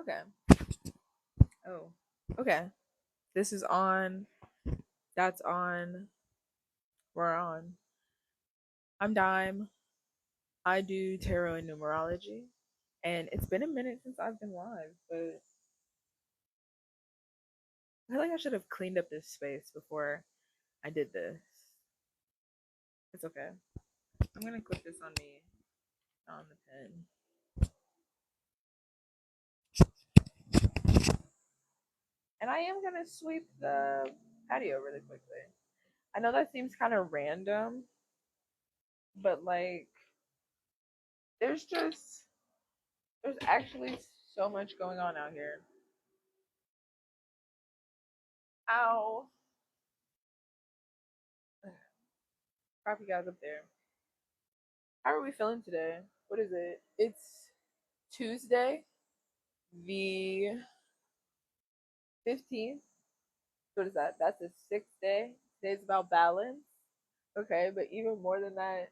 Okay. Oh. Okay. This is on. That's on. We're on. I'm Dime. I do tarot and numerology. And it's been a minute since I've been live, but I feel like I should have cleaned up this space before I did this. It's okay. I'm gonna clip this on me, not on the pen. And I am gonna sweep the patio really quickly. I know that seems kind of random, but like there's just there's actually so much going on out here. Ow. Crap, you guys up there. How are we feeling today? What is it? It's Tuesday, the 15th. What is that? That's the sixth day. Today's about balance. Okay, but even more than that,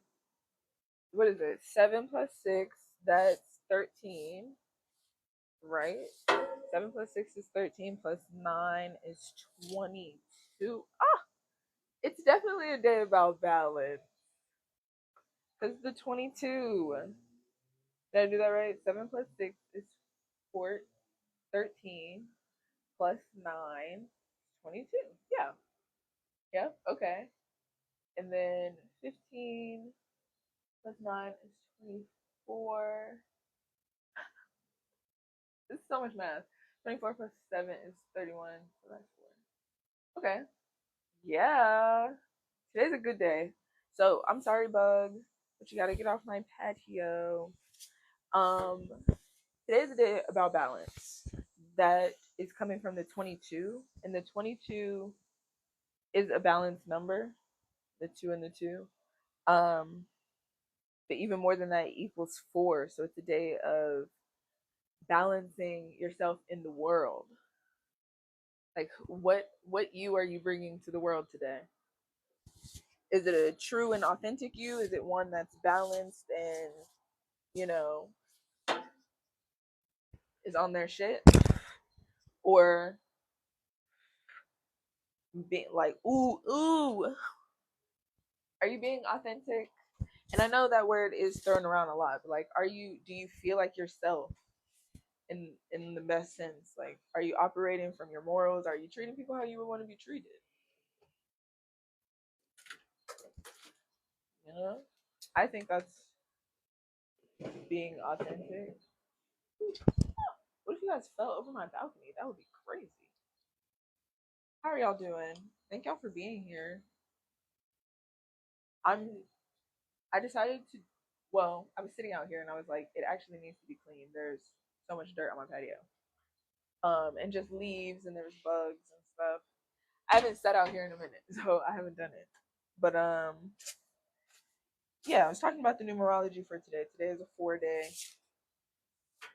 what is it? 7 plus 6, that's 13, right? 7 plus 6 is 13, plus 9 is 22. Ah, it's definitely a day about balance. Because the 22. Did I do that right? 7 plus 6 is 4, 13, plus 9, 22. Yeah. Yep. Okay. And then 15 plus 9 is 24. This is so much math. 24 plus 7 is 31. So that's 4. Okay. Yeah. Today's a good day. So I'm sorry, Bug, but you gotta get off my patio. Um, Today's a day about balance. That is coming from the 22, and the 22 is a balanced number, the 2 and the 2. Um, but even more than that, it equals 4. So it's a day of balancing yourself in the world. Like what you are you bringing to the world today? Is it a true and authentic you? Is it one that's balanced and you know is on their shit, or being like ooh, are you being authentic? And I know that word is thrown around a lot, but like, do you feel like yourself in the best sense? Like, are you operating from your morals? Are you treating people how you would want to be treated? You know, I think that's being authentic. What if you guys fell over my balcony? That would be crazy. How are y'all doing? Thank y'all for being here. I'm. I decided to. Well, I was sitting out here and I was like, it actually needs to be clean. There's so much dirt on my patio. And just leaves and there's bugs and stuff. I haven't sat out here in a minute, so I haven't done it. But yeah, I was talking about the numerology for today. Today is a 4 day.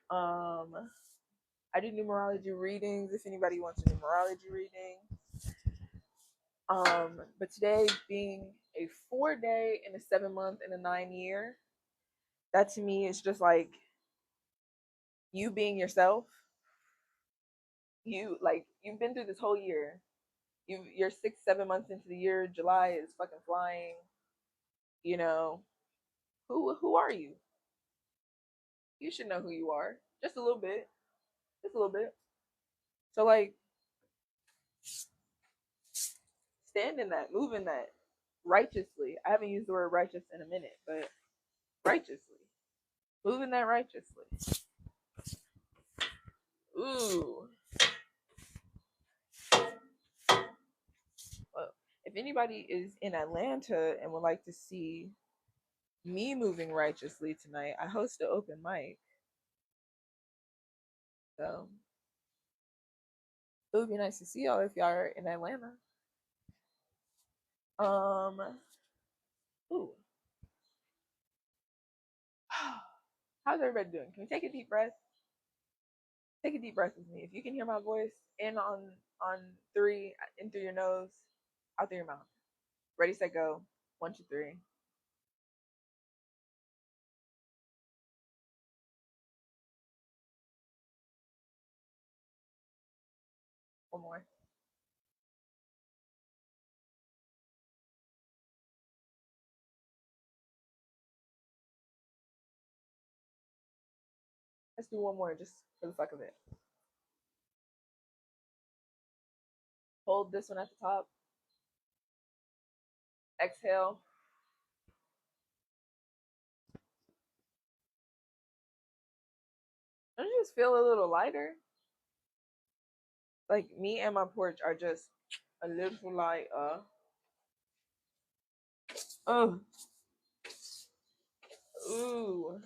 Um, I do numerology readings if anybody wants a numerology reading. But today being a 4 day and a 7 month and a 9 year, that to me is just like you being yourself. You like you've been through this whole year. You're 6, 7 months into the year. July is fucking flying. You know who are you? You should know who you are. Just a little bit. Just a little bit. So like stand in that, move in that righteously. I haven't used the word righteous in a minute, but righteously. Move in that righteously. Ooh. Well, if anybody is in Atlanta and would like to see me moving righteously tonight, I host an open mic. So it would be nice to see y'all if y'all are in Atlanta. Um, ooh. How's everybody doing? Can we take a deep breath? Take a deep breath with me. If you can hear my voice, in on three, in through your nose, out through your mouth. Ready, set, go. 1, 2, 3. One more. Let's do one more just for the fuck of it. Hold this one at the top. Exhale. Don't you just feel a little lighter? Like me and my porch are just a little light. Oh. Ooh.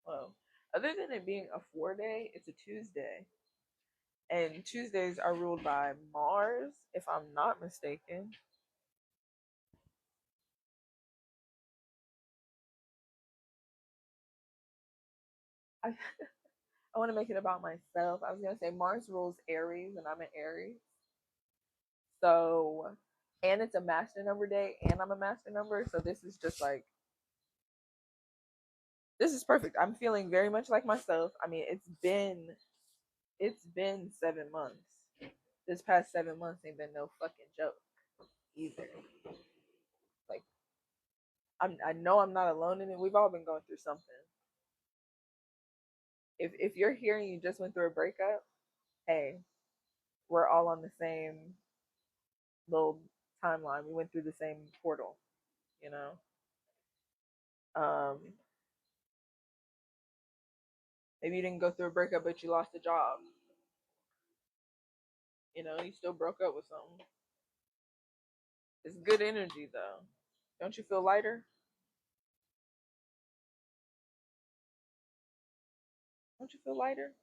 Well, other than it being a 4 day, it's a Tuesday. And Tuesdays are ruled by Mars, if I'm not mistaken. I, I want to make it about myself. I was going to say Mars rules Aries, and I'm an Aries. So, and it's a master number day, and I'm a master number. So, this is just like, this is perfect. I'm feeling very much like myself. I mean, it's been 7 months. This past 7 months ain't been no fucking joke either. Like, I know I'm not alone in it. We've all been going through something. If you're here and you just went through a breakup, hey, we're all on the same little timeline. We went through the same portal, you know. Um, maybe you didn't go through a breakup, but you lost a job. You know, you still broke up with someone. It's good energy though. Don't you feel lighter? Don't you feel lighter?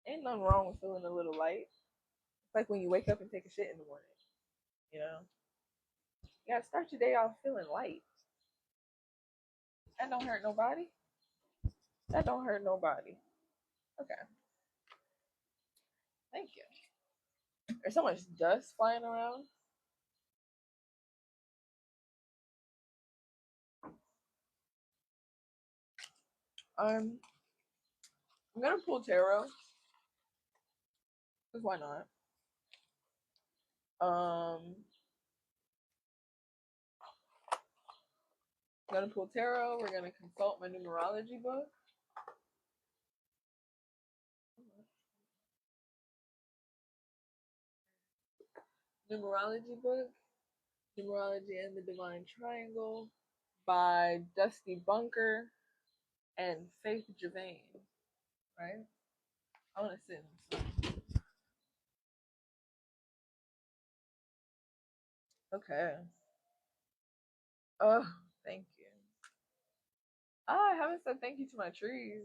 Ain't nothing wrong with feeling a little light. It's like when you wake up and take a shit in the morning. You know, you gotta start your day off feeling light. That don't hurt nobody. That don't hurt nobody. Okay, thank you. There's so much dust flying around. Um, I'm gonna pull tarot. Cause why not? I'm gonna pull tarot. We're gonna consult my numerology book. Numerology book. Numerology and the Divine Triangle by Dusty Bunker and Faith Javane. Right? I want to sit in this. Okay. Oh, thank you. I haven't said thank you to my trees.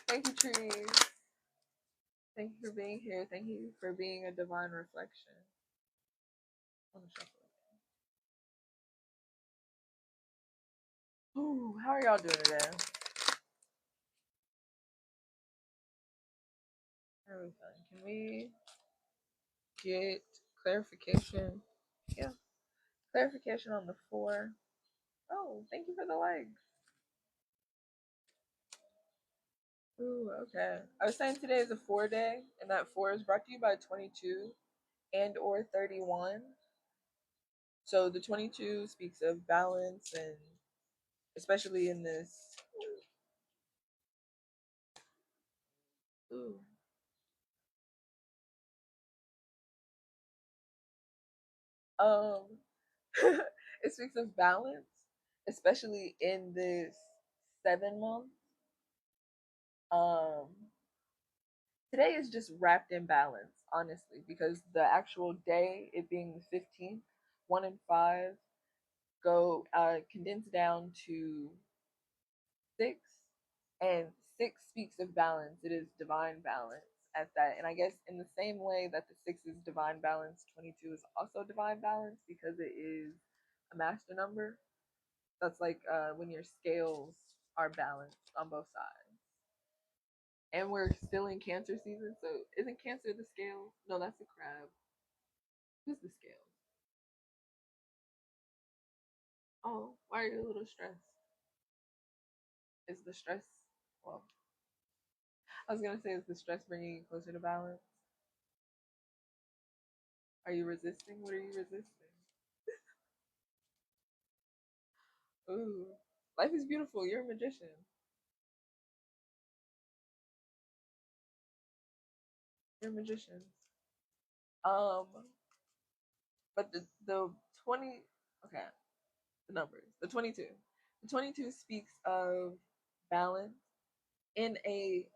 Thank you, trees. Thank you for being here. Thank you for being a divine reflection. I want to shuffle it. Ooh, how are y'all doing today? How are we feeling? Can we get clarification? Yeah, clarification on the 4. Oh, thank you for the likes. Ooh, okay. I was saying today is a 4 day, and that 4 is brought to you by 22 and or 31. So the 22 speaks of balance, and especially in this. Ooh. Um, it speaks of balance, especially in this 7 month. Um, today is just wrapped in balance, honestly, because the actual day, it being the 15th, 1 and 5 go condensed down to 6, and 6 speaks of balance. It is divine balance at that. And I guess in the same way that the 6 is divine balance, 22 is also divine balance because it is a master number. That's like when your scales are balanced on both sides. And we're still in Cancer season, so isn't Cancer the scale? No, that's the crab. Who's the scale? Oh, why are you a little stressed? Is the stress, well, I was gonna say, is the stress bringing you closer to balance? Are you resisting? What are you resisting? Ooh, life is beautiful. You're a magician. You're a magician. Um, but the 20. Okay, the numbers. The 22. The 22 speaks of balance in a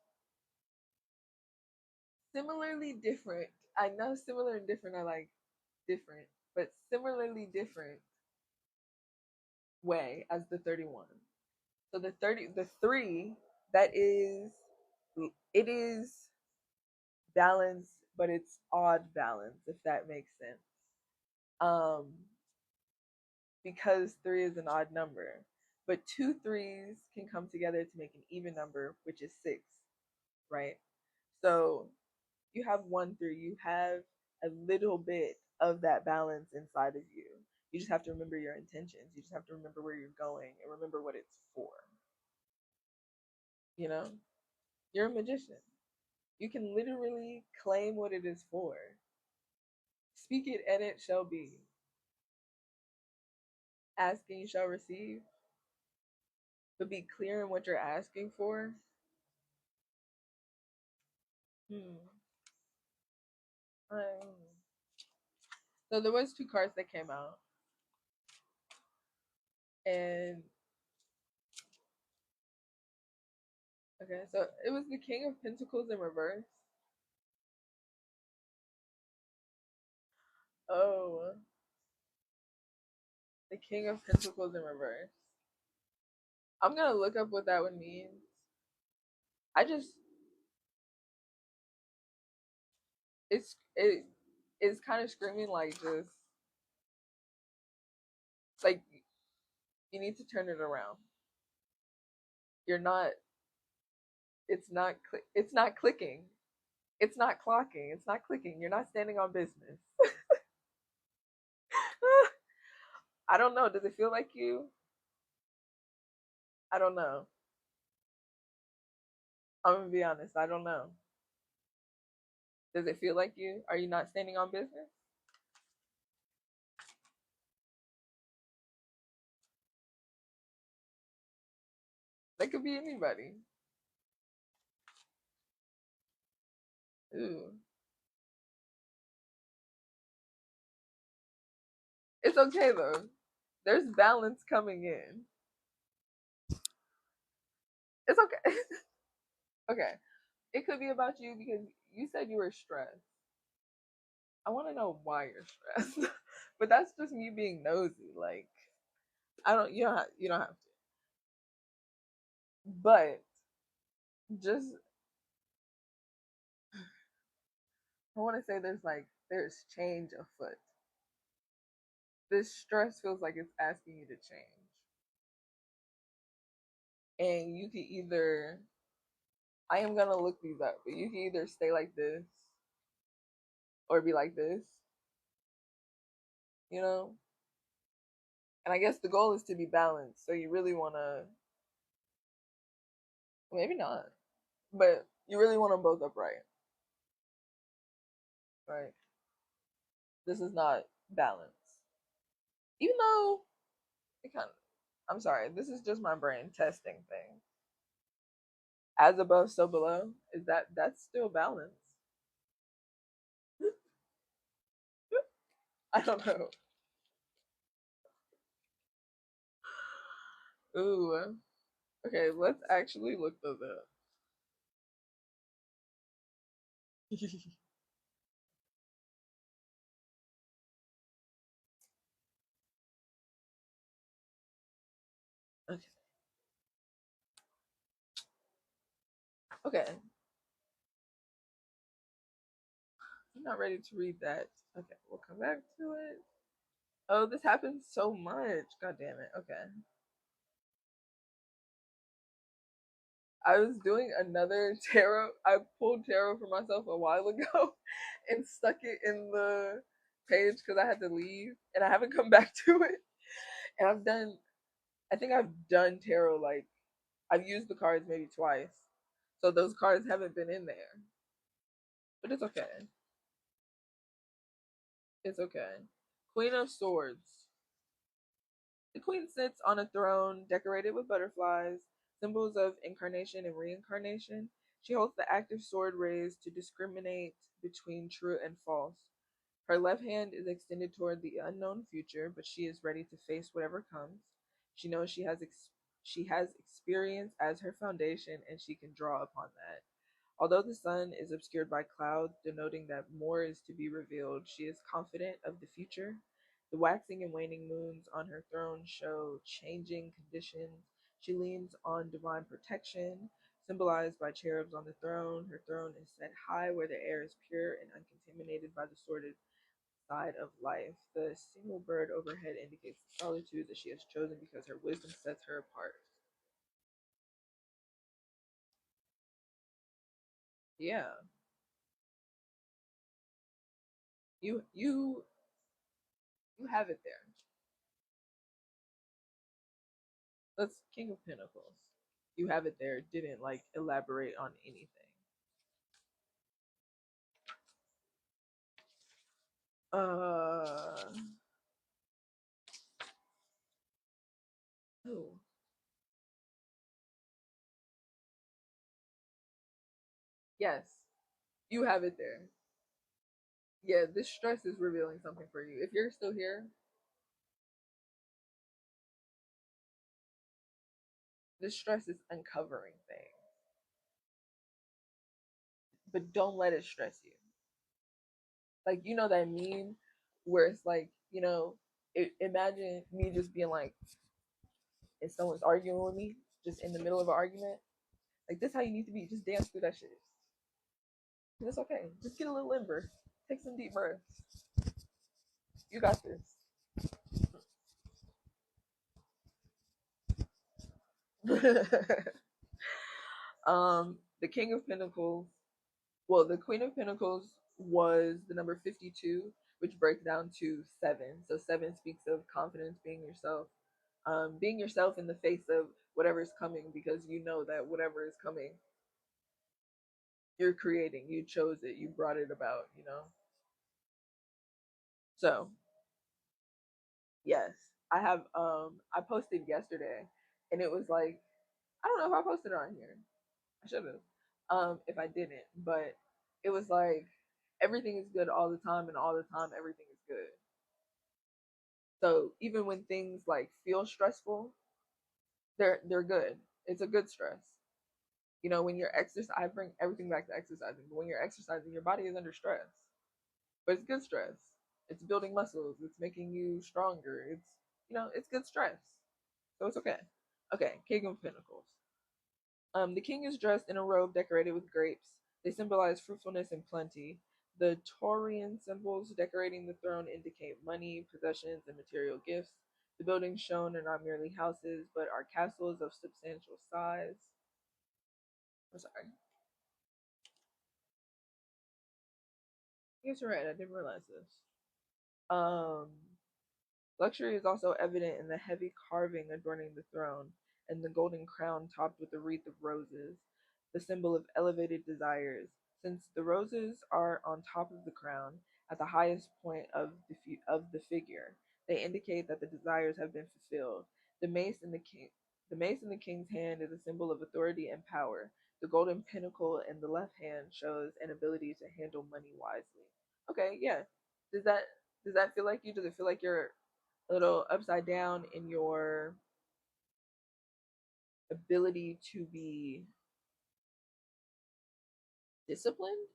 similarly different. I know similar and different are like different, but similarly different way as the 31. So the 3, that is, it is balance, but it's odd balance, if that makes sense. Um, because 3 is an odd number, but two threes can come together to make an even number, which is 6, right? So you have 1 3, you have a little bit of that balance inside of you. You just have to remember your intentions. You just have to remember where you're going and remember what it's for. You know, you're a magician. You can literally claim what it is for. Speak it and it shall be. Ask and you shall receive. But be clear in what you're asking for. Hmm. So there was 2 cards that came out, and okay, so it was the King of Pentacles in reverse. Oh, the King of Pentacles in reverse. I'm gonna look up what that would mean. I just it is kind of screaming like just like you need to turn it around. You're not. It's not clicking. It's not clocking. It's not clicking. You're not standing on business. I don't know. Does it feel like you? I don't know. I'm gonna be honest. I don't know. Does it feel like you? Are you not standing on business? That could be anybody. Ooh. It's okay though. There's balance coming in. It's okay. Okay. It could be about you because you said you were stressed. I want to know why you're stressed. But that's just me being nosy. Like I don't you don't have to. But just I want to say there's change afoot. This stress feels like it's asking you to change. And you can either I am gonna look these up, but you can either stay like this or be like this, you know? And I guess the goal is to be balanced. So you really wanna maybe not, but you really want them both upright. Right? This is not balance. Even though it kind of I'm sorry, this is just my brain testing thing. As above, so below. Is that's still balance? I don't know. Ooh. Okay, let's actually look those up. Okay. Okay. I'm not ready to read that. Okay, we'll come back to it. Oh, this happens so much. God damn it. Okay. I was doing another tarot. I pulled tarot for myself a while ago and stuck it in the page because I had to leave and I haven't come back to it. And I think I've done tarot like, I've used the cards maybe twice. So those cards haven't been in there. But it's okay. It's okay. Queen of Swords. The queen sits on a throne decorated with butterflies, symbols of incarnation and reincarnation. She holds the active sword raised to discriminate between true and false. Her left hand is extended toward the unknown future, but she is ready to face whatever comes. She knows she has experience as her foundation, and she can draw upon that. Although the sun is obscured by clouds, denoting that more is to be revealed, she is confident of the future. The waxing and waning moons on her throne show changing conditions. She leans on divine protection, symbolized by cherubs on the throne. Her throne is set high where the air is pure and uncontaminated by the sordid side of life. The single bird overhead indicates the solitude that she has chosen because her wisdom sets her apart. Yeah, you you have it there. That's King of Pentacles. You have it there. Didn't like elaborate on anything. Uh oh. Yes. You have it there. Yeah, this stress is revealing something for you. If you're still here, this stress is uncovering things. But don't let it stress you. Like you know that meme where it's like, imagine me just being like, if someone's arguing with me, just in the middle of an argument, like this how you need to be. Just dance through that shit. It's okay. Just get a little limber. Take some deep breaths. You got this. The King of Pentacles. Well, the Queen of Pentacles was the number 52, which breaks down to seven. So seven speaks of confidence, being yourself in the face of whatever is coming, because you know that whatever is coming, you're creating. You chose it. You brought it about. So yes, I have. I posted yesterday, and it was like, I don't know if I posted it on here. I should have. If I didn't, but it was like everything is good all the time, and all the time everything is good. So even when things like feel stressful, they're good. It's a good stress. When you're exercising, I bring everything back to exercising. But when you're exercising, your body is under stress, but it's good stress. It's building muscles. It's making you stronger. It's good stress. So it's okay. Okay, King of Pentacles. The king is dressed in a robe decorated with grapes. They symbolize fruitfulness and plenty. The Taurian symbols decorating the throne indicate money, possessions, and material gifts. The buildings shown are not merely houses, but are castles of substantial size. I'm sorry. Yes, you're right. I didn't realize this. Um, Luxury is also evident in the heavy carving adorning the throne and the golden crown topped with a wreath of roses, the symbol of elevated desires. Since the roses are on top of the crown, at the highest point of the figure, they indicate that the desires have been fulfilled. The mace in the king's hand is a symbol of authority and power. The golden pinnacle in the left hand shows an ability to handle money wisely. Okay, yeah. Does that does that feel like you? Does it feel like you're a little upside down in your ability to be disciplined,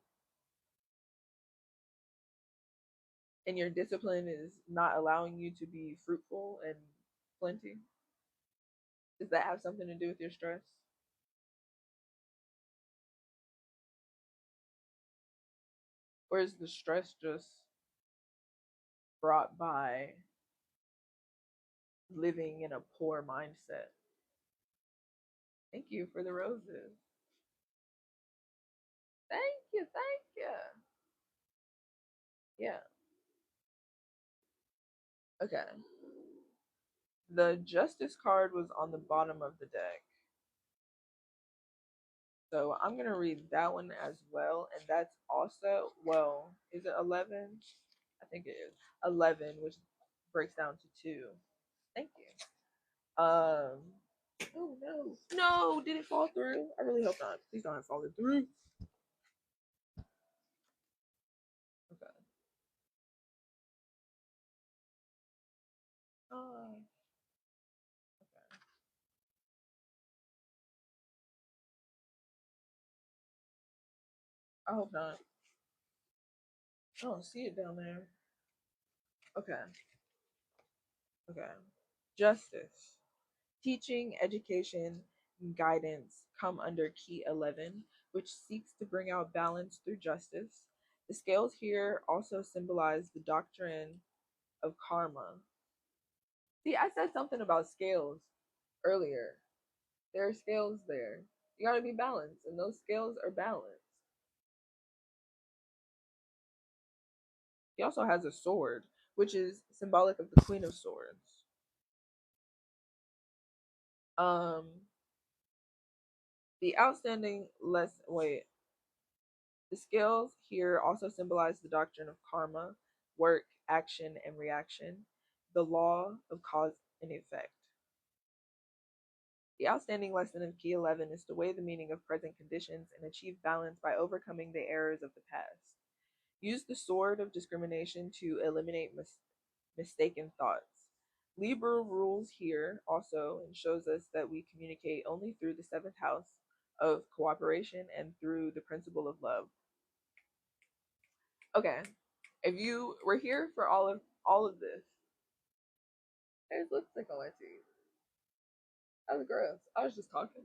and your discipline is not allowing you to be fruitful and plenty? Does that have something to do with your stress? Or is the stress just brought by living in a poor mindset? Thank you for the roses. Thank you, thank you. Yeah, okay. The justice card was on the bottom of the deck. So I'm gonna read that one as well, and that's also, well, is it 11? I think it is 11, which breaks down to two. Thank you. Oh no, no! Did it fall through? I really hope not. Please don't have fallen through. Okay. Uh, I hope not. I don't see it down there. Okay. Okay. Justice. Teaching, education, and guidance come under key 11, which seeks to bring out balance through justice. The scales here also symbolize the doctrine of karma. See, I said something about scales earlier. There are scales there. You gotta be balanced, and those scales are balanced. He also has a sword, which is symbolic of the Queen of Swords. Um, the outstanding less wait. The scales here also symbolize the doctrine of karma, work, action, and reaction, the law of cause and effect. The outstanding lesson in Key 11 is to weigh the meaning of present conditions and achieve balance by overcoming the errors of the past. Use the sword of discrimination to eliminate mistaken thoughts. Libra rules here also and shows us that we communicate only through the seventh house of cooperation and through the principle of love. Okay, if you were here for all of this, there's lipstick on my teeth. That was gross. I was just talking.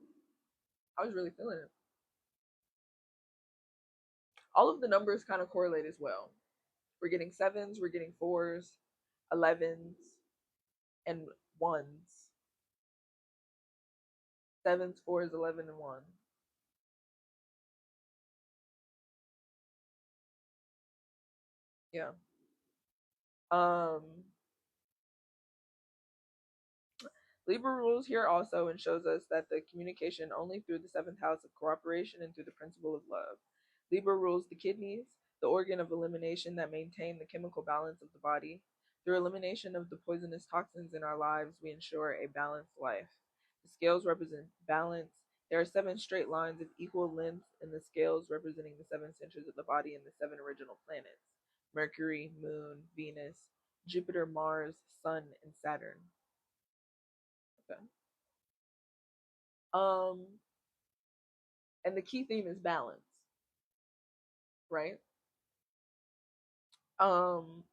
I was really feeling it. All of the numbers kind of correlate as well. We're getting sevens, we're getting fours, 11s, and ones. Sevens, fours, 11, and one. Yeah. Um, Libra rules here also and shows us that the communication only through the seventh house of cooperation and through the principle of love. Libra rules the kidneys, the organ of elimination that maintain the chemical balance of the body. Through elimination of the poisonous toxins in our lives, we ensure a balanced life. The scales represent balance. There are seven straight lines of equal length in the scales representing the seven centers of the body and the seven original planets: Mercury, Moon, Venus, Jupiter, Mars, Sun, and Saturn. Okay. Um, and the key theme is balance, right? Um,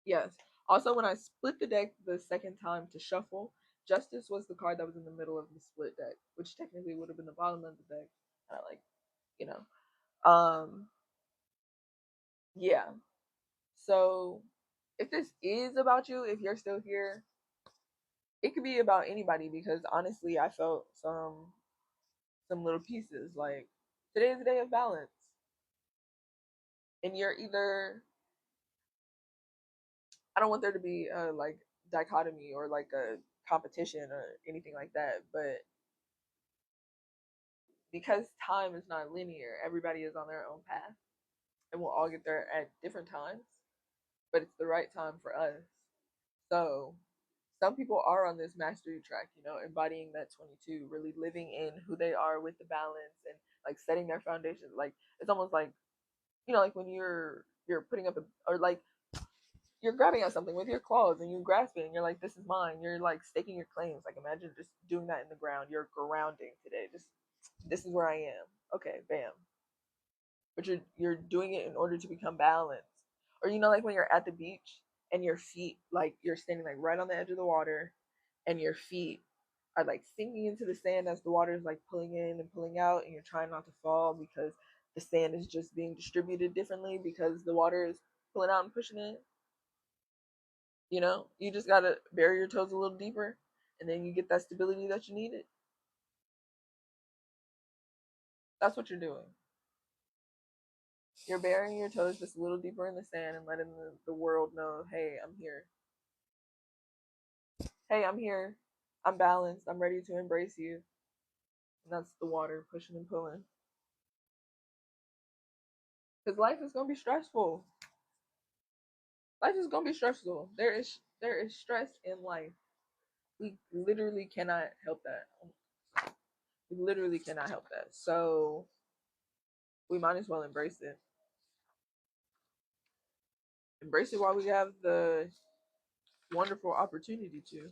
yes. Also, when I split the deck the second time to shuffle, Justice was the card that was in the middle of the split deck, which technically would have been the bottom of the deck. I like, you know. Yeah. So if this is about you, if you're still here, it could be about anybody because honestly, I felt some little pieces. Like today is a day of balance, and you're either, I don't want there to be a like dichotomy or like a competition or anything like that, but because time is not linear, everybody is on their own path and we'll all get there at different times, but it's the right time for us. So some people are on this mastery track, embodying that 22, really living in who they are with the balance and like setting their foundation. Like it's almost like, like when you're putting up or like you're grabbing at something with your claws and you grasp it and you're like, this is mine. You're like staking your claims. Like imagine just doing that in the ground. You're grounding today. Just this is where I am. Okay, bam. But you're doing it in order to become balanced. Or like when you're at the beach and your feet, like you're standing like right on the edge of the water and your feet are like sinking into the sand as the water is like pulling in and pulling out and you're trying not to fall because the sand is just being distributed differently because the water is pulling out and pushing in. You just gotta bury your toes a little deeper, and then you get that stability that you needed. That's what you're doing. You're burying your toes just a little deeper in the sand and letting the world know, hey, I'm here. Hey, I'm here. I'm balanced. I'm ready to embrace you. And that's the water pushing and pulling. Because life is gonna be stressful. Life is gonna be stressful. There is stress in life. We literally cannot help that. We literally cannot help that. So we might as well embrace it. Embrace it while we have the wonderful opportunity to.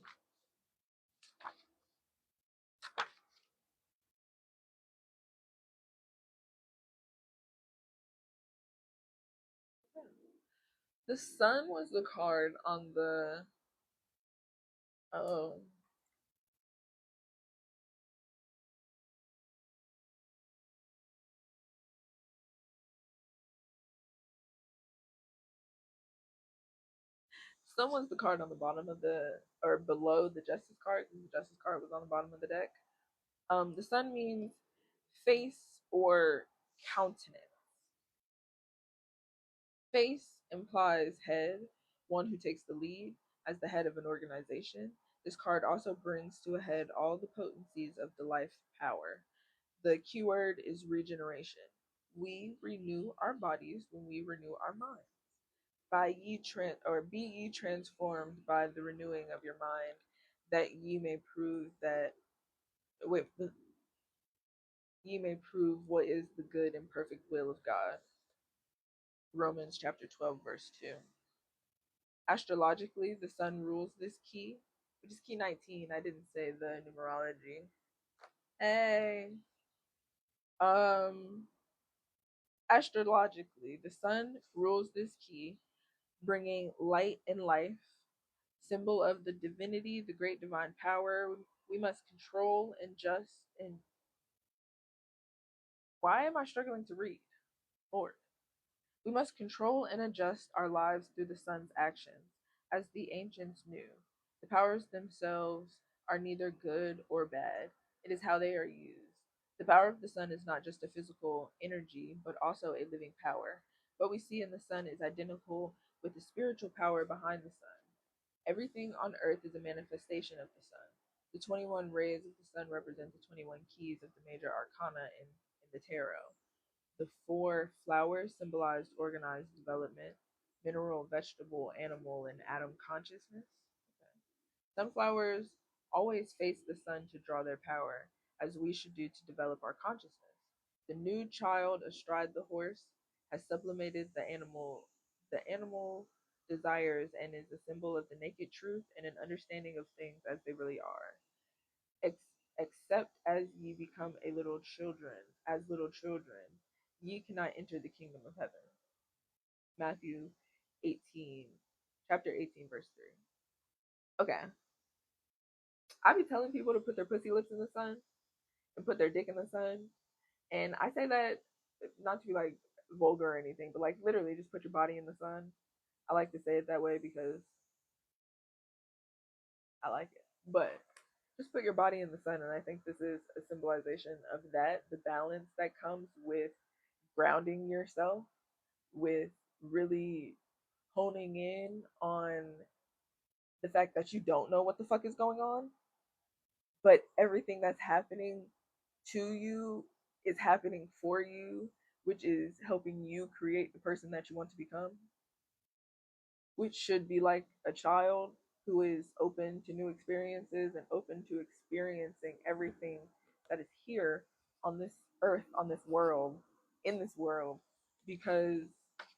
The sun was the card on the oh sun was the card on the bottom of the or below the justice card. The justice card was on the bottom of the deck. The sun means face or countenance. Face implies head, one who takes the lead as the head of an organization. This card also brings to a head all the potencies of the life power. The keyword is regeneration. We renew our bodies when we renew our minds. Be ye transformed by the renewing of your mind, that ye may prove that wait, ye may prove what is the good and perfect will of God. Romans chapter 12, verse 2. Astrologically, the sun rules this key, which is key 19. I didn't say the numerology. Hey. Um, Astrologically, the sun rules this key, bringing light and life, symbol of the divinity, the great divine power. We must control and just and why am I struggling to read? Lord. We must control and adjust our lives through the sun's actions, as the ancients knew. The powers themselves are neither good or bad, it is how they are used. The power of the sun is not just a physical energy, but also a living power. What we see in the sun is identical with the spiritual power behind the sun. Everything on earth is a manifestation of the sun. The 21 rays of the sun represent the 21 keys of the major arcana in the tarot. The four flowers symbolized organized development, mineral, vegetable, animal, and atom consciousness. Okay. Sunflowers always face the sun to draw their power, as we should do to develop our consciousness. The nude child astride the horse has sublimated the animal desires and is a symbol of the naked truth and an understanding of things as they really are. Except as ye become as little children, ye cannot enter the kingdom of heaven. Matthew 18, chapter 18, verse 3. Okay. I be telling people to put their pussy lips in the sun and put their dick in the sun. And I say that not to be like vulgar or anything, but like literally just put your body in the sun. I like to say it that way because I like it. But just put your body in the sun, and I think this is a symbolization of that, the balance that comes with grounding yourself, with really honing in on the fact that you don't know what the fuck is going on, but everything that's happening to you is happening for you, which is helping you create the person that you want to become, which should be like a child who is open to new experiences and open to experiencing everything that is here on this earth, on this world, in this world, because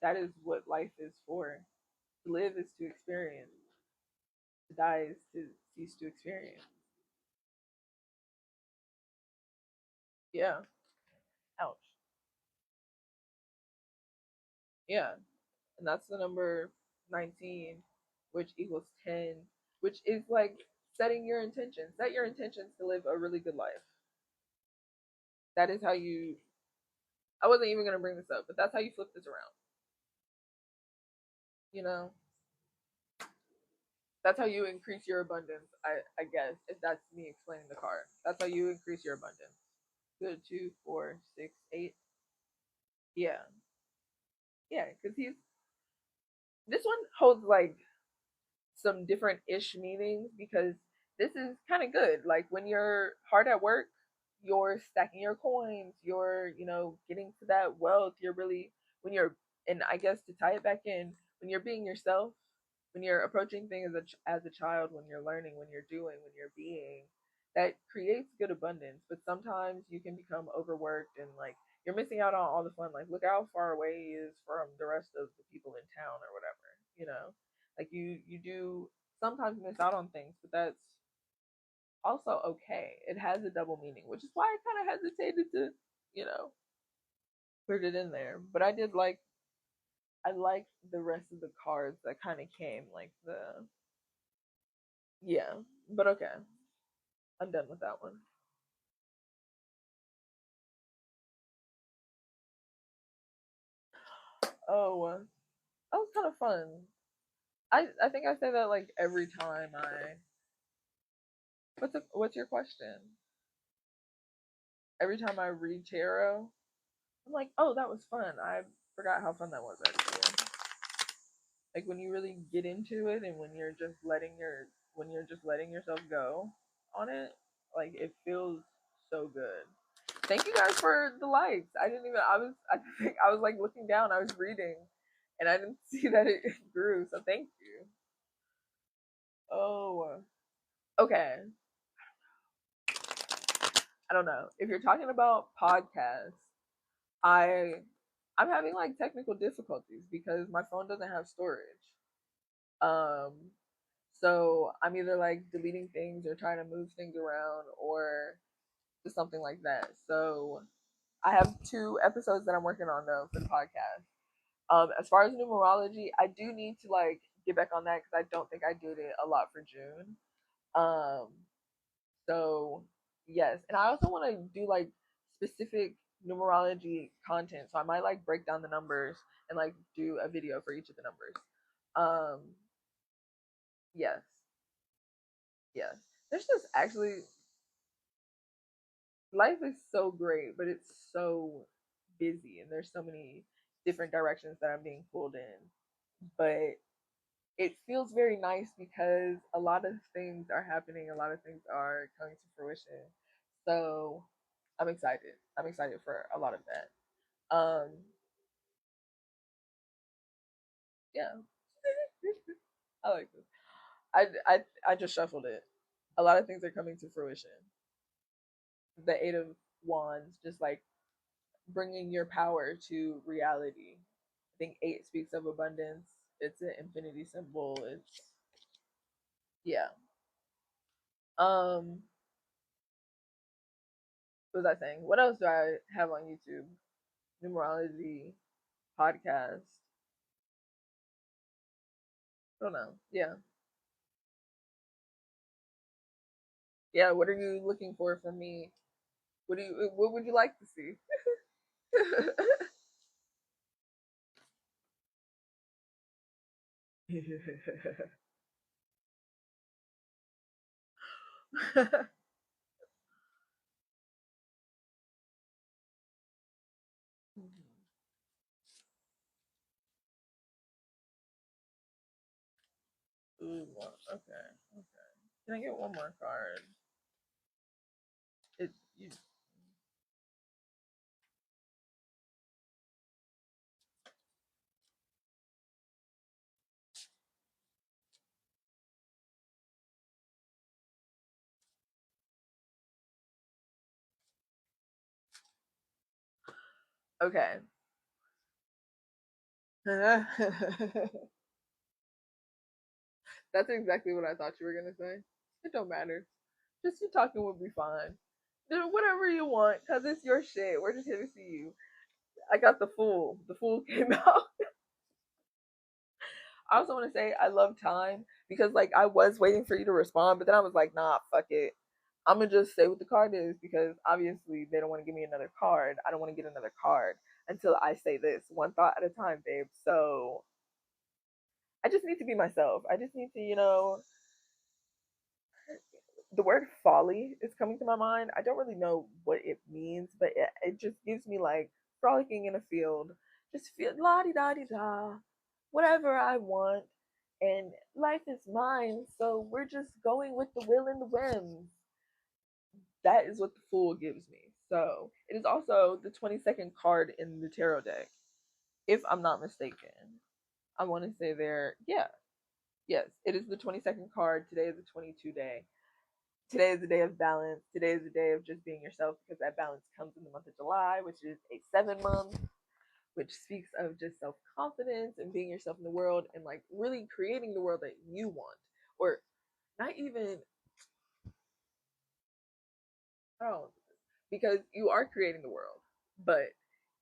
that is what life is for. To live is to experience, to die is to cease to experience. Yeah. Ouch. Yeah. And that's the number 19, which equals 10, which is like setting your intentions. Set your intentions to live a really good life. That is how you. I wasn't even going to bring this up, but that's how you flip this around. You know? That's how you increase your abundance, I guess, if that's me explaining the card. That's how you increase your abundance. Good, 2, 4, 6, 8. Yeah. Yeah, because he's. This one holds like some different ish meanings because this is kind of good. Like when you're hard at work you're stacking your coins, you're, getting to that wealth, you're really, when you're, and I guess to tie it back in, when you're being yourself, when you're approaching things as a child, when you're learning, when you're doing, when you're being, that creates good abundance. But sometimes you can become overworked and like you're missing out on all the fun. Like look how far away he is from the rest of the people in town or whatever, like you do sometimes miss out on things, but that's also okay. It has a double meaning, which is why I kind of hesitated to, you know, put it in there. But I liked the rest of the cards that kind of came, like the yeah. But okay, I'm done with that one. Oh, that was kind of fun. I think I say that like every time I. What's your question? Every time I read tarot, I'm like, oh, that was fun. I forgot how fun that was actually. Like when you really get into it and when you're just letting yourself go on it, like it feels so good. Thank you guys for the likes. I think I was like looking down, I was reading and I didn't see that it grew, so thank you. Oh, okay. I don't know. If you're talking about podcasts, I I'm having like technical difficulties because my phone doesn't have storage. Um so I'm either like deleting things or trying to move things around or just something like that. So I have 2 episodes that I'm working on though for the podcast. As far as numerology, I do need to like get back on that because I don't think I did it a lot for June. Um, so yes, and I also want to do like specific numerology content. So I might like break down the numbers and like do a video for each of the numbers. Um, yes, yes. There's just actually life is so great, but it's so busy and there's so many different directions that I'm being pulled in. But it feels very nice because a lot of things are happening, a lot of things are coming to fruition. So I'm excited. I'm excited for a lot of that. Yeah. I like this. I just shuffled it. A lot of things are coming to fruition. The 8 of Wands, just like bringing your power to reality. I think 8 speaks of abundance. It's an infinity symbol. It's yeah. Um, what was I saying? What else do I have on YouTube? Numerology podcast. I don't know. Yeah, yeah. What are you looking for from me? What would you like to see? Ooh, okay, okay. Can I get one more card? It you, okay. That's exactly what I thought you were gonna say. It don't matter. Just you talking would be fine. Do whatever you want, cause it's your shit. We're just here to see you. I got the fool. The fool came out. I also want to say I love time because like I was waiting for you to respond, but then I was like, nah, fuck it. I'm gonna just say what the card is because obviously they don't want to give me another card. I don't want to get another card until I say this one thought at a time, babe. So I just need to be myself. I just need to, the word folly is coming to my mind. I don't really know what it means, but it just gives me like frolicking in a field, just feel la di da di da, whatever I want. And life is mine, so we're just going with the will and the whims. that is what the Fool gives me. So it is also the 22nd card in the tarot deck, if I'm not mistaken. I want to say there, yeah, yes, it is the 22nd card. Today is the 22 day. Today is the day of balance. Today is the day of just being yourself, because that balance comes in the month of July, which is a 7 month, which speaks of just self confidence and being yourself in the world and like really creating the world that you want. Or not even, oh, because you are creating the world, but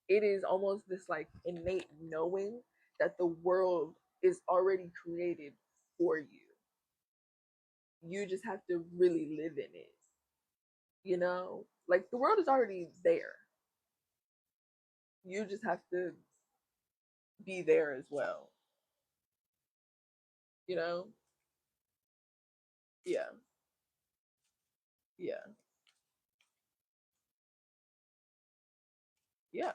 it is almost this like innate knowing that the world is already created for you. You just have to really live in it. You know, like the world is already there. You just have to be there as well. You know? Yeah. Yeah. Yeah.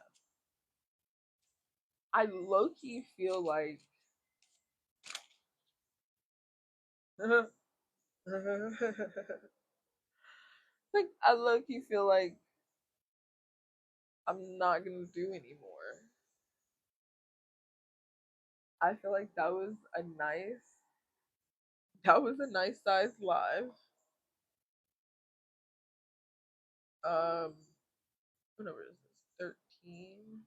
I low key feel like like I low key feel like I'm not gonna do anymore. I feel like that was a nice size live. Um, what number is this? 13.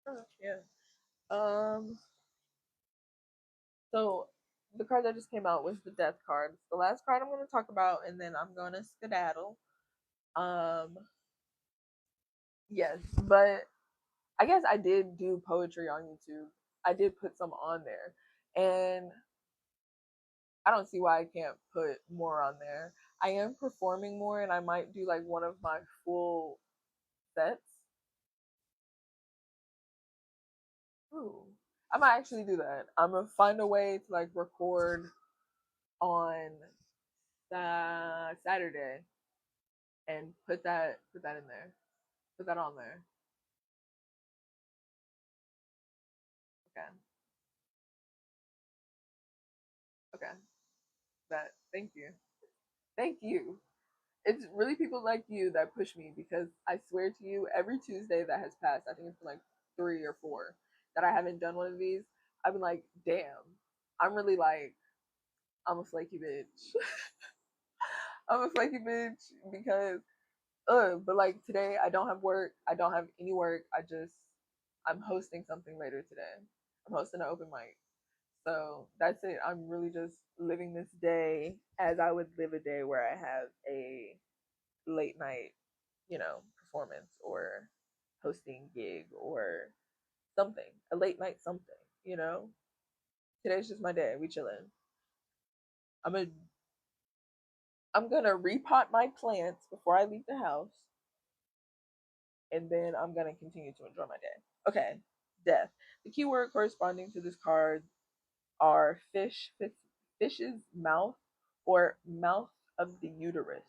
Oh, yeah. Um, so the card that just came out was the Death card. It's the last card I'm going to talk about, and then I'm going to skedaddle. Um, yes, but I guess I did do poetry on YouTube. I did put some on there, and I don't see why I can't put more on there. I am performing more, and I might do like one of my full sets. Ooh, I might actually do that. I'm gonna find a way to like record on Saturday and put that in there. Put that on there. Okay. Okay. That. Thank you. Thank you. It's really people like you that push me, because I swear to you, every Tuesday that has passed, I think it's been like 3 or 4 that I haven't done one of these. I've been like, damn, I'm really like, I'm a flaky bitch. I'm a flaky bitch because, but like today I don't have work. I don't have any work. I'm hosting something later today. I'm hosting an open mic. So that's it. I'm really just living this day as I would live a day where I have a late night, performance or hosting gig or something, a late night something. Today's just my day. We chilling. I'm gonna I'm gonna repot my plants before I leave the house, and then I'm gonna continue to enjoy my day. Okay, death. The keyword corresponding to this card are fish's mouth, or mouth of the uterus.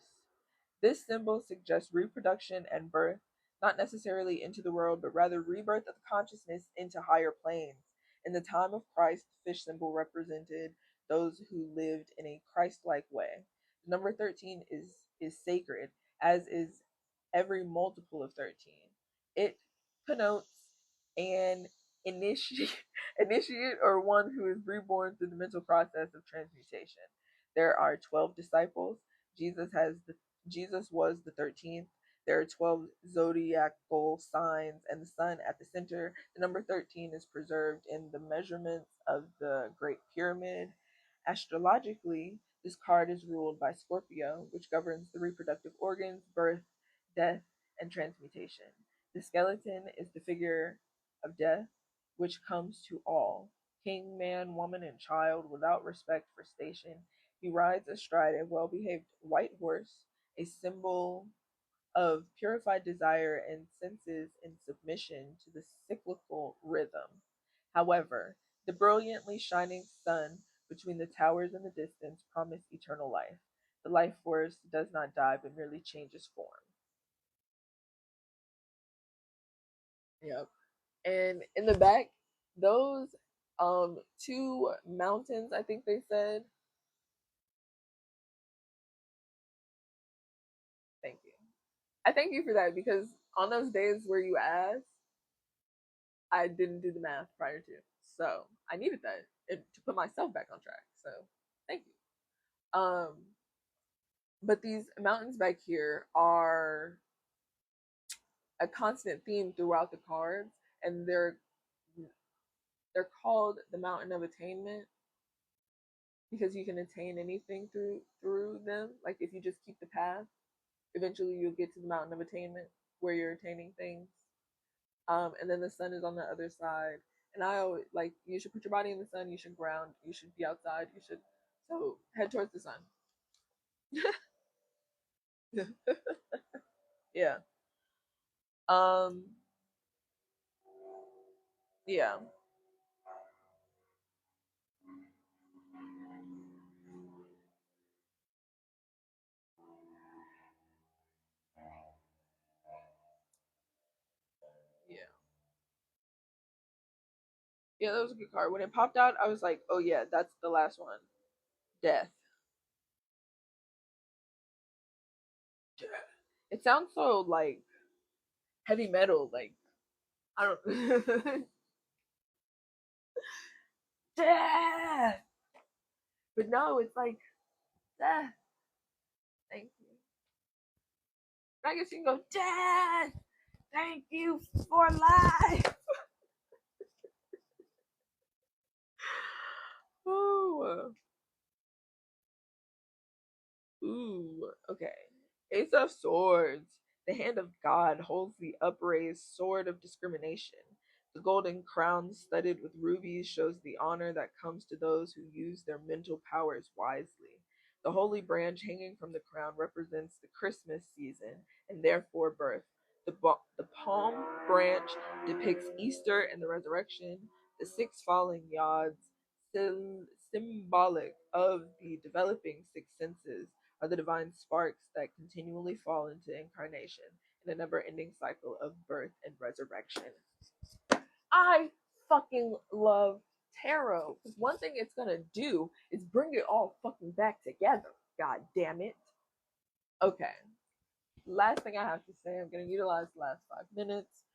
This symbol suggests reproduction and birth, not necessarily into the world, but rather rebirth of consciousness into higher planes. In the time of Christ, the fish symbol represented those who lived in a Christ-like way. The number 13 is sacred, as is every multiple of 13. It connotes an initiate, initiate or one who is reborn through the mental process of transmutation. There are 12 disciples. Jesus has the Jesus was the 13th. There are 12 zodiacal signs, and the sun at the center. The number 13 is preserved in the measurements of the Great Pyramid. Astrologically, this card is ruled by Scorpio, which governs the reproductive organs, birth, death, and transmutation. The skeleton is the figure of death, which comes to all king, man, woman, and child without respect for station. He rides astride a well behaved white horse, a symbol of purified desire and senses in submission to the cyclical rhythm. However, the brilliantly shining sun between the towers in the distance promise eternal life. The life force does not die but merely changes form. Yep. And in the back, those 2 mountains, I think they said. Thank you. I thank you for that because on those days where you asked, I didn't do the math prior to. So I needed that to put myself back on track. So thank you. But these mountains back here are a constant theme throughout the cards, and they're called the Mountain of Attainment because you can attain anything through them. Like if you just keep the path, eventually you'll get to the Mountain of Attainment where you're attaining things. And then the sun is on the other side. And I always like you should put your body in the sun. You should ground. You should be outside. You should head towards the sun. Yeah. Um. Yeah. Yeah. Yeah. That was a good card. When it popped out, I was like, oh yeah, that's the last one. Death. Death. It sounds so like heavy metal. Like I don't. Death. But no, it's like death. Thank you. I guess you can go death. Thank you for life. Oh, ooh, okay. Ace of Swords. The hand of God holds the upraised sword of discrimination. The golden crown studded with rubies shows the honor that comes to those who use their mental powers wisely. The holy branch hanging from the crown represents the Christmas season and therefore birth. The palm branch depicts Easter and the resurrection. The 6 falling yods, symbolic of the developing 6 senses, are the divine sparks that continually fall into incarnation in a never ending cycle of birth and resurrection. I fucking love tarot because one thing it's gonna do is bring it all fucking back together. God damn it. Okay. Last thing I have to say, I'm gonna utilize the last 5 minutes.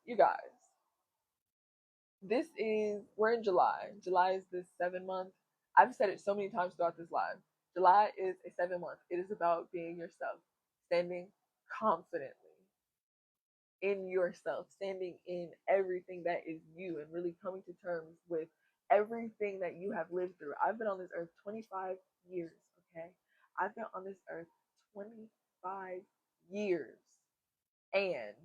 You guys, we're in July. July is the 7 month. I've said it so many times throughout this live. July is a 7 month. It is about being yourself, standing confidently in yourself, standing in everything that is you, and really coming to terms with everything that you have lived through. I've been on this earth 25 years, okay? I've been on this earth 25 years, and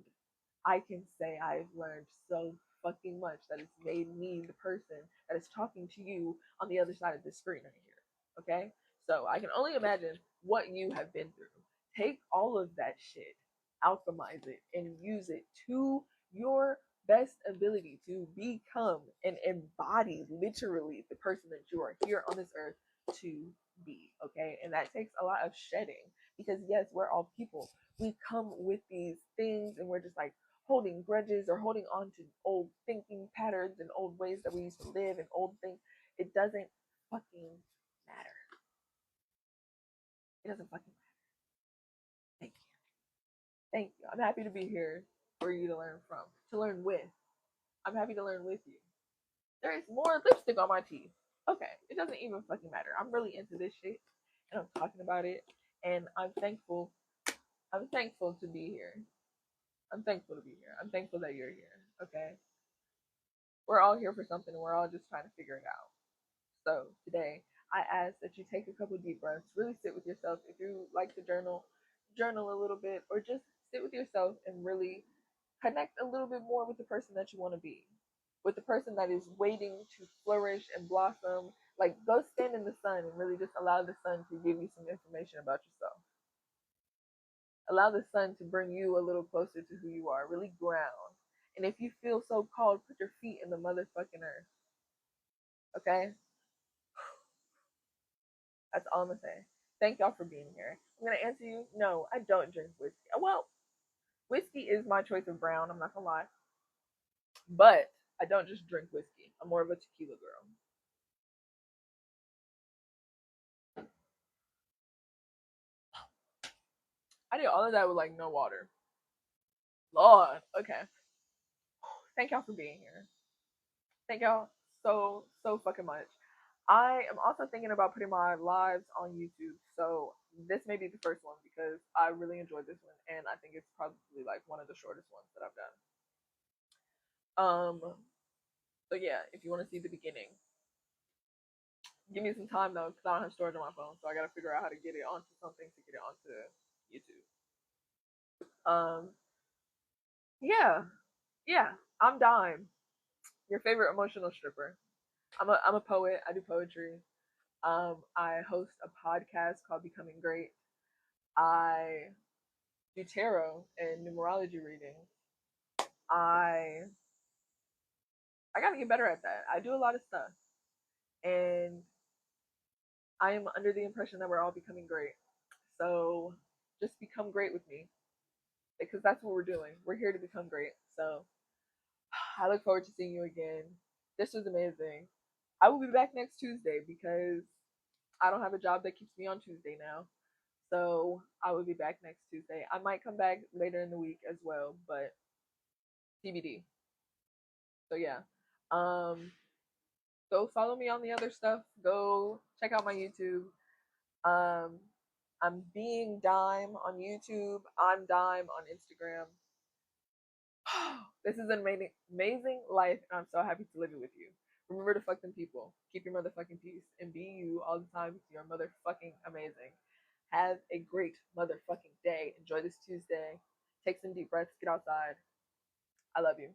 I can say I've learned so fucking much that it's made me the person that is talking to you on the other side of the screen right here. Okay? So I can only imagine what you have been through. Take all of that shit, alchemize it, and use it to your best ability to become and embody literally the person that you are here on this earth to be. Okay? And that takes a lot of shedding because, yes, we're all people. We come with these things and we're just like, holding grudges or holding on to old thinking patterns and old ways that we used to live and old things. It doesn't fucking matter. It doesn't fucking matter. Thank you. Thank you. I'm happy to be here for you to learn from, to learn with. I'm happy to learn with you. There is more lipstick on my teeth. Okay, it doesn't even fucking matter. I'm really into this shit and I'm talking about it and I'm thankful. I'm thankful to be here. I'm thankful to be here. I'm thankful that you're here. Okay. We're all here for something and we're all just trying to figure it out. So today, I ask that you take a couple deep breaths, really sit with yourself. If you like to journal, journal a little bit, or just sit with yourself and really connect a little bit more with the person that you want to be, with the person that is waiting to flourish and blossom. Like, go stand in the sun and really just allow the sun to give you some information about yourself. Allow the sun to bring you a little closer to who you are. Really ground. And if you feel so called, put your feet in the motherfucking earth. Okay? That's all I'm gonna say. Thank y'all for being here. I'm gonna answer you. No, I don't drink whiskey. Well, whiskey is my choice of brown. I'm not gonna lie, but I don't just drink whiskey. I'm more of a tequila girl. I did all of that with like no water. Lord, okay. Thank y'all for being here. Thank y'all so fucking much. I am also thinking about putting my lives on YouTube, so this may be the first one because I really enjoyed this one, and I think it's probably like one of the shortest ones that I've done. So yeah, if you want to see the beginning, give me some time though, because I don't have storage on my phone, so I gotta figure out how to get it onto something to get it onto YouTube. Yeah, yeah, I'm Dime, your favorite emotional stripper. I'm a poet. I do poetry. I host a podcast called Becoming Great. I do tarot and numerology readings. I I gotta get better at that. I do a lot of stuff, and I am under the impression that we're all becoming great. So just become great with me because that's what we're doing. We're here to become great. So I look forward to seeing you again. This was amazing. I will be back next Tuesday because I don't have a job that keeps me on Tuesday now. So I will be back next Tuesday. I might come back later in the week as well, but TBD. So yeah. Um Go follow me on the other stuff. Go check out my YouTube. Um I'm being Dime on YouTube. I'm Dime on Instagram. This is an amazing life, and I'm so happy to live it with you. Remember to fuck them people. Keep your motherfucking peace and be you all the time. You're motherfucking amazing. Have a great motherfucking day. Enjoy this Tuesday. Take some deep breaths. Get outside. I love you.